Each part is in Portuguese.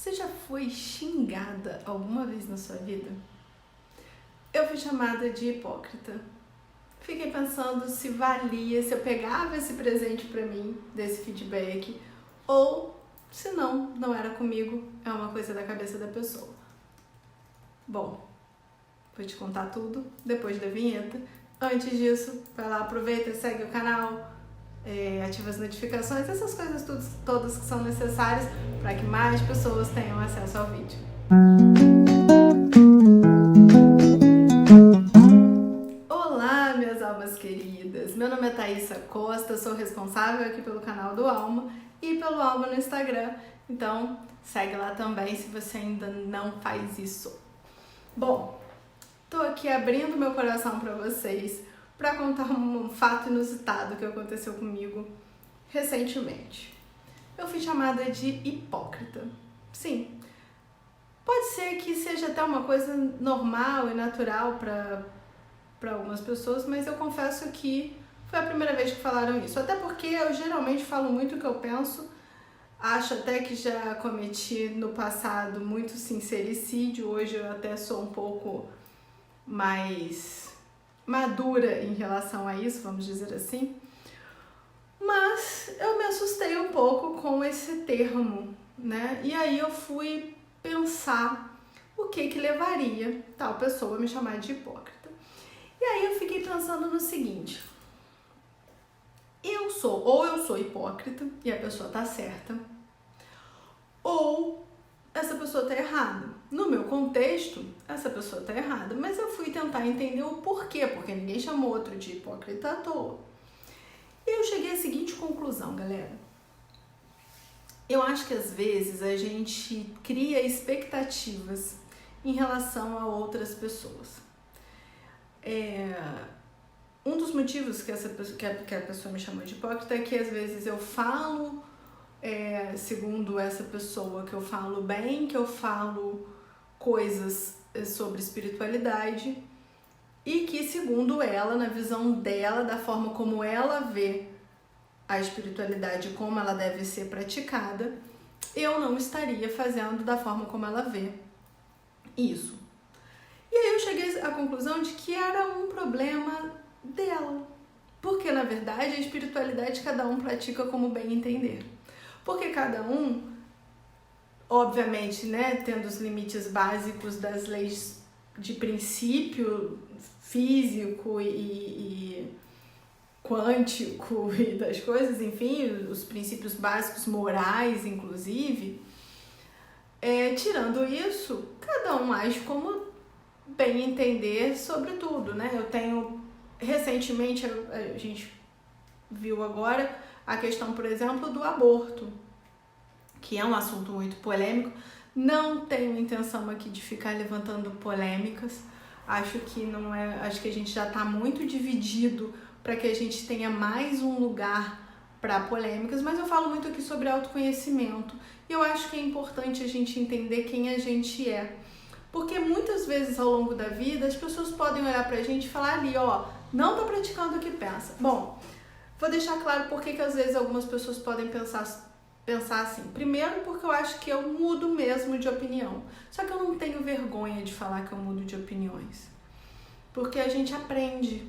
Você já foi xingada alguma vez na sua vida? Eu fui chamada de hipócrita. Fiquei pensando se valia, se eu pegava esse presente pra mim, desse feedback, ou se não era comigo, é uma coisa da cabeça da pessoa. Bom, vou te contar tudo depois da vinheta. Antes disso, vai lá, aproveita, segue o canal, ativa as notificações, essas coisas todas que são necessárias para que mais pessoas tenham acesso ao vídeo. Olá, minhas almas queridas! Meu nome é Thaisa Costa, sou responsável aqui pelo canal do Alma e pelo Alma no Instagram, então segue lá também se você ainda não faz isso. Bom, tô aqui abrindo meu coração para vocês para contar um fato inusitado que aconteceu comigo recentemente. Eu fui chamada de hipócrita. Sim, pode ser que seja até uma coisa normal e natural para algumas pessoas, mas eu confesso que foi a primeira vez que falaram isso. Até porque eu geralmente falo muito o que eu penso, acho até que já cometi no passado muito sincericídio, hoje eu até sou um pouco mais madura em relação a isso, vamos dizer assim. Mas eu me assustei um pouco com esse termo, né? E aí eu fui pensar o que levaria tal pessoa a me chamar de hipócrita. E aí eu fiquei pensando no seguinte: eu sou hipócrita e a pessoa tá certa, ou essa pessoa tá errada. No meu contexto, essa pessoa tá errada, mas eu fui tentar entender o porquê, porque ninguém chamou outro de hipócrita à toa. E eu cheguei à seguinte conclusão, galera. Eu acho que às vezes a gente cria expectativas em relação a outras pessoas. Um dos motivos que a pessoa me chamou de hipócrita é que às vezes eu falo, segundo essa pessoa, que eu falo bem, que eu falo coisas sobre espiritualidade e que, segundo ela, na visão dela, da forma como ela vê a espiritualidade, como ela deve ser praticada, eu não estaria fazendo da forma como ela vê isso. E aí eu cheguei à conclusão de que era um problema dela, porque na verdade a espiritualidade cada um pratica como bem entender, porque cada um, obviamente, né, tendo os limites básicos das leis de princípio físico e quântico e das coisas, enfim, os princípios básicos morais, inclusive, tirando isso, cada um age como bem entender sobre tudo, né? Eu tenho, recentemente, a gente viu agora a questão, por exemplo, do aborto, que é um assunto muito polêmico. Não tenho intenção aqui de ficar levantando polêmicas, acho que a gente já está muito dividido para que a gente tenha mais um lugar para polêmicas, mas eu falo muito aqui sobre autoconhecimento e eu acho que é importante a gente entender quem a gente é, porque muitas vezes ao longo da vida as pessoas podem olhar pra gente e falar ali, ó, não tá praticando o que pensa. Bom, vou deixar claro por que às vezes algumas pessoas podem pensar assim. Primeiro, porque eu acho que eu mudo mesmo de opinião. Só que eu não tenho vergonha de falar que eu mudo de opiniões. Porque a gente aprende,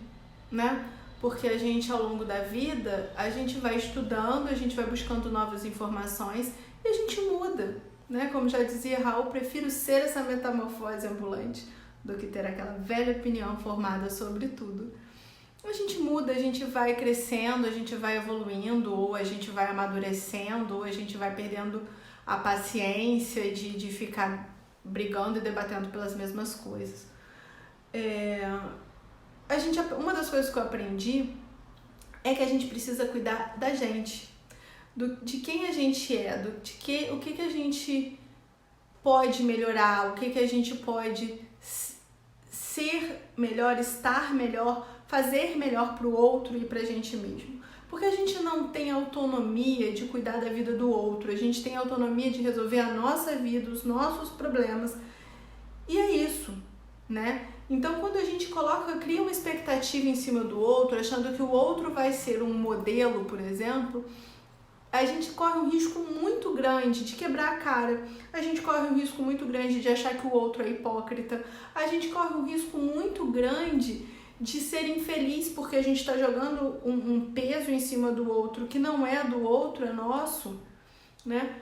né? Porque a gente, ao longo da vida, a gente vai estudando, a gente vai buscando novas informações e a gente muda, né? Como já dizia Raul, prefiro ser essa metamorfose ambulante do que ter aquela velha opinião formada sobre tudo. A gente muda, a gente vai crescendo, a gente vai evoluindo, ou a gente vai amadurecendo, ou a gente vai perdendo a paciência de ficar brigando e debatendo pelas mesmas coisas. Uma das coisas que eu aprendi é que a gente precisa cuidar da gente, de quem a gente é, o que a gente pode melhorar, o que a gente pode ser melhor, estar melhor, fazer melhor para o outro e para a gente mesmo. Porque a gente não tem autonomia de cuidar da vida do outro, a gente tem autonomia de resolver a nossa vida, os nossos problemas, e é isso, né? Então, quando a gente cria uma expectativa em cima do outro, achando que o outro vai ser um modelo, por exemplo, a gente corre um risco muito grande de quebrar a cara, a gente corre um risco muito grande de achar que o outro é hipócrita, a gente corre um risco muito grande de ser infeliz porque a gente está jogando um peso em cima do outro que não é do outro, é nosso, né?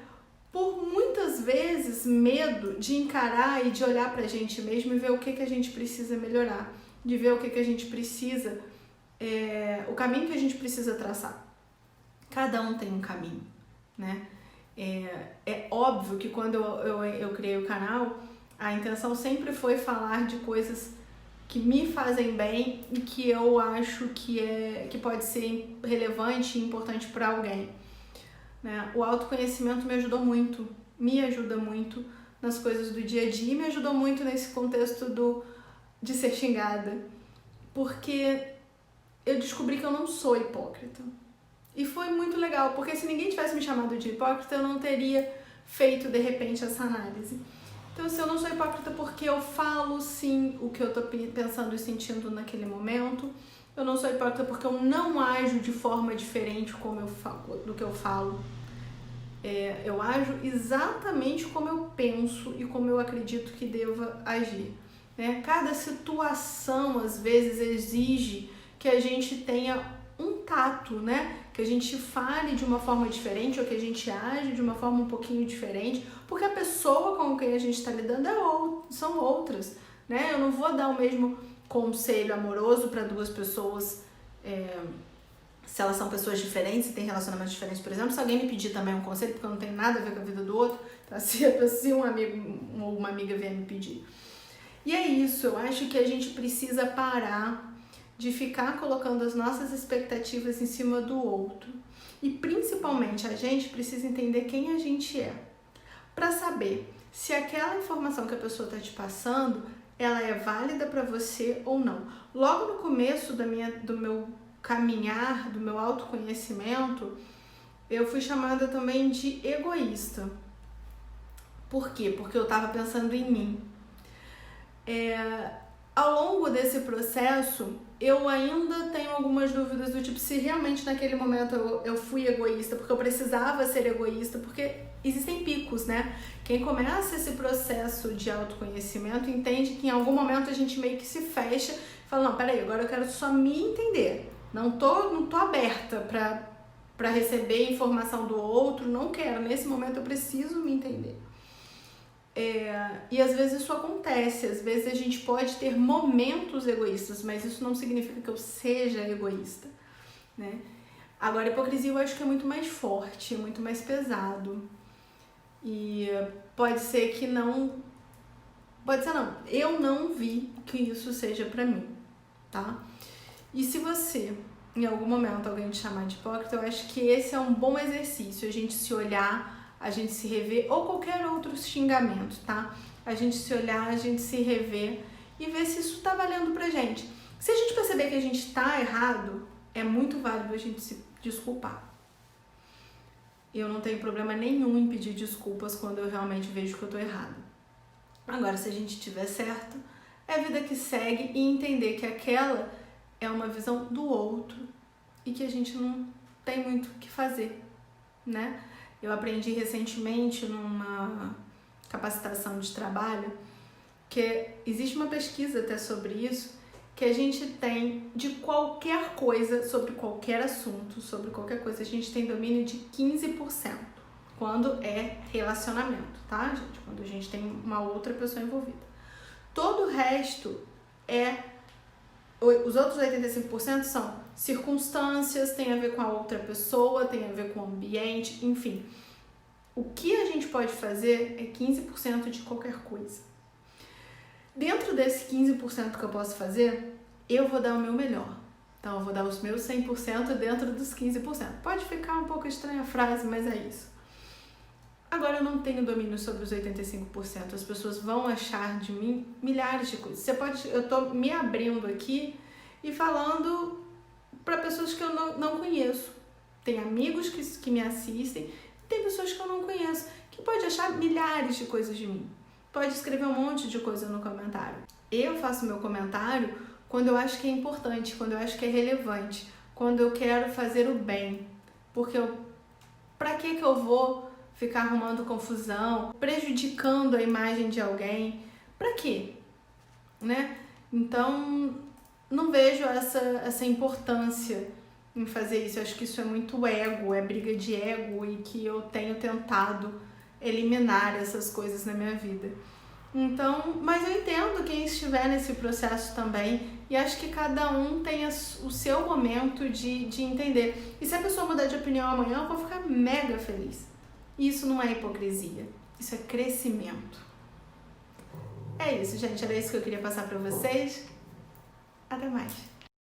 Por muitas vezes medo de encarar e de olhar pra gente mesmo e ver o que a gente precisa melhorar, de ver o que a gente precisa, o caminho que a gente precisa traçar. Cada um tem um caminho, né? É óbvio que quando eu criei o canal, a intenção sempre foi falar de coisas que me fazem bem e que eu acho que pode ser relevante e importante para alguém, né? O autoconhecimento me ajuda muito nas coisas do dia a dia e me ajudou muito nesse contexto de ser xingada, porque eu descobri que eu não sou hipócrita. E foi muito legal, porque se ninguém tivesse me chamado de hipócrita, eu não teria feito, de repente, essa análise. Então, se eu não sou hipócrita porque eu falo, sim, o que eu tô pensando e sentindo naquele momento, eu não sou hipócrita porque eu não ajo de forma diferente do que eu falo. Eu ajo exatamente como eu penso e como eu acredito que deva agir, né? Cada situação, às vezes, exige que a gente tenha um tato, né? Que a gente fale de uma forma diferente ou que a gente age de uma forma um pouquinho diferente, porque a pessoa com quem a gente está lidando são outras, né? Eu não vou dar o mesmo conselho amoroso para duas pessoas, se elas são pessoas diferentes, se têm relacionamentos diferentes, por exemplo. Se alguém me pedir também um conselho, porque eu não tenho nada a ver com a vida do outro, tá? Se um amigo ou uma amiga vier me pedir. E é isso, eu acho que a gente precisa parar de ficar colocando as nossas expectativas em cima do outro. E principalmente a gente precisa entender quem a gente é, para saber se aquela informação que a pessoa está te passando, ela é válida para você ou não. Logo no começo do meu caminhar, do meu autoconhecimento, eu fui chamada também de egoísta. Por quê? Porque eu estava pensando em mim. Ao longo desse processo, eu ainda tenho algumas dúvidas do tipo se realmente naquele momento eu fui egoísta, porque eu precisava ser egoísta, porque existem picos, né? Quem começa esse processo de autoconhecimento entende que em algum momento a gente meio que se fecha e fala, não, peraí, agora eu quero só me entender. Não tô aberta para receber informação do outro, não quero. Nesse momento eu preciso me entender. E às vezes isso acontece, às vezes a gente pode ter momentos egoístas, mas isso não significa que eu seja egoísta, né? Agora, a hipocrisia eu acho que é muito mais forte, muito mais pesado. E pode ser que não... Pode ser não. Eu não vi que isso seja pra mim, tá? E se você, em algum momento, alguém te chamar de hipócrita, eu acho que esse é um bom exercício, a gente se olhar, a gente se rever, ou qualquer outro xingamento, tá? A gente se olhar, a gente se rever e ver se isso tá valendo pra gente. Se a gente perceber que a gente tá errado, é muito válido a gente se desculpar. Eu não tenho problema nenhum em pedir desculpas quando eu realmente vejo que eu tô errada. Agora, se a gente estiver certo, é a vida que segue e entender que aquela é uma visão do outro e que a gente não tem muito o que fazer, né? Eu aprendi recentemente numa capacitação de trabalho que existe uma pesquisa até sobre isso, que a gente tem de qualquer coisa, sobre qualquer assunto, sobre qualquer coisa, a gente tem domínio de 15% quando é relacionamento, tá, gente? Quando a gente tem uma outra pessoa envolvida. Todo o resto os outros 85% são circunstâncias, tem a ver com a outra pessoa, tem a ver com o ambiente, enfim. O que a gente pode fazer é 15% de qualquer coisa. Dentro desse 15% que eu posso fazer, eu vou dar o meu melhor. Então, eu vou dar os meus 100% dentro dos 15%. Pode ficar um pouco estranha a frase, mas é isso. Agora, eu não tenho domínio sobre os 85%. As pessoas vão achar de mim milhares de coisas. Eu tô me abrindo aqui e falando para pessoas que eu não conheço. Tem amigos que me assistem, tem pessoas que eu não conheço, que pode achar milhares de coisas de mim. Pode escrever um monte de coisa no comentário. Eu faço meu comentário quando eu acho que é importante, quando eu acho que é relevante, quando eu quero fazer o bem. Porque Pra que eu vou ficar arrumando confusão, prejudicando a imagem de alguém? Pra quê? Né? Então, não vejo essa importância em fazer isso. Eu acho que isso é muito ego, é briga de ego, e que eu tenho tentado eliminar essas coisas na minha vida. Então, mas eu entendo quem estiver nesse processo também, e acho que cada um tem o seu momento de entender. E se a pessoa mudar de opinião amanhã, eu vou ficar mega feliz. Isso não é hipocrisia, isso é crescimento. É isso, gente, era isso que eu queria passar pra vocês. Até mais.